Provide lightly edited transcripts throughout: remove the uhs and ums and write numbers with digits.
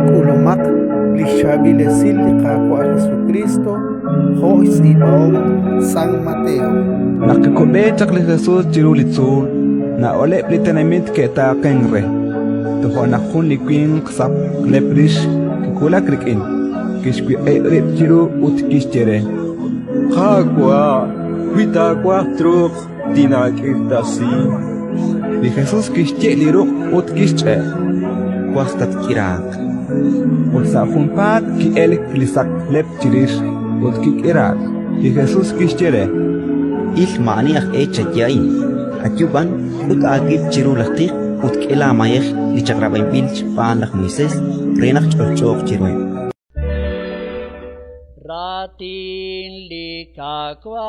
Kulumak lishabilesil likakwa Jesucristo, ho isibaom San Mateo. Nakikubechak li Jesus chirulitsul, na ole pritenamit keta kengre. Tuho nakun likwin ksap leprish kikula krikin, kishkwi rip chiru ut kischere. Kagwa, huitagwa truk, dinakitasi. Li Jesus kischye liruk ut kische. Kwastat kirak. Ulsa funpat ki elik lisak lep chirish ut kikirak. Li Jesus kischere. Ilmaniach echayain. Atyuban ut agit chirulaktik ut kela mayech li chakrabain pilch panlak Moises renach chorchok chiruen. Ratin likakwa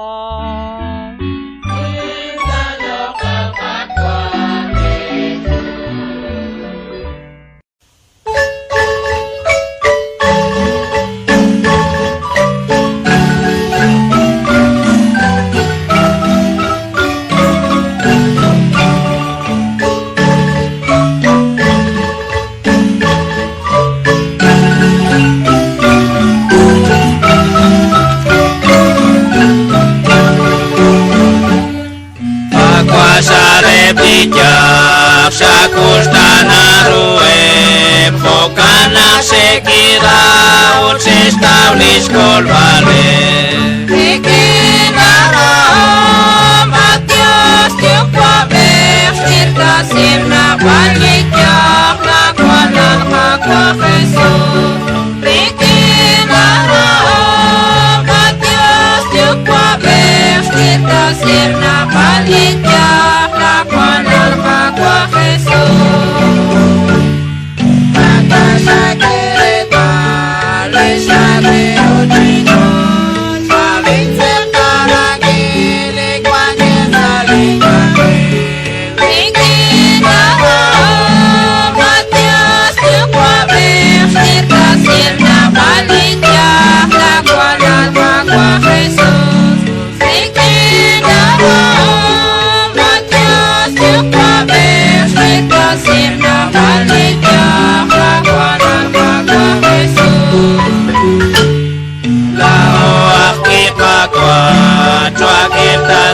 bijak sakustana ruem pokana sekira utsis taulis kolvale Ikinara Matios tiukwa bersir kasim na balikyak lakwanan kakwa Jesus Ikinara Matios tiukwa bersir kasim na balikyak lakwanan kakwa Jesus Makasakirita Lisari Ujino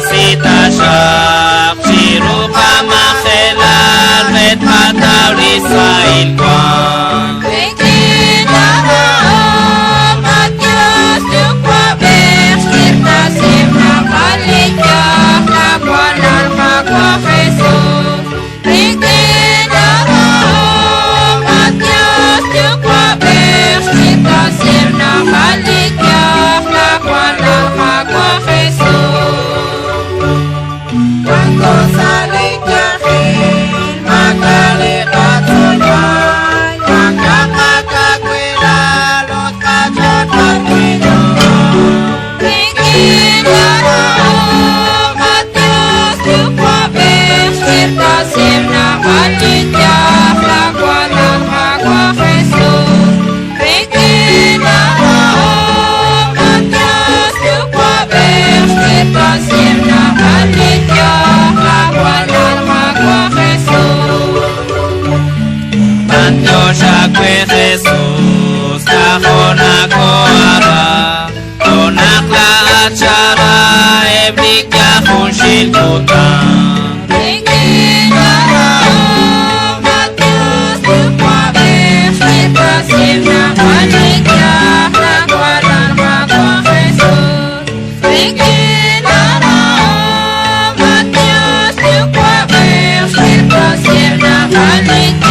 Sita syak sirupa makhelal vet mataw lisail kwan Ikinara Matios tiukwa bersir kasim na balikyak lakwanan kakwa Jesus Ikinara Matios tiukwa bersir kasim na balikyak lakwanan kakwa Jesus Cuando sale yakin, makalikat sunay, makakakakwila, los kachat pagwino. Ikinara, Matios, tiukwa bersir kasim na balikyak, lakwanan kakwa Jesus. Ikinara, Matios, tiukwa bersir kasim na balikyak, lakwanan kakwa Jesus. Manyo shakwe Jesus kahona koara konak la achara eblik yahun shilkutan Ikinara, Matios, tiukwa bersir kasim na balikyak, lakwanan kakwa Jesus. Ikinara, Matios, tiukwa bersir kasim na balikyak,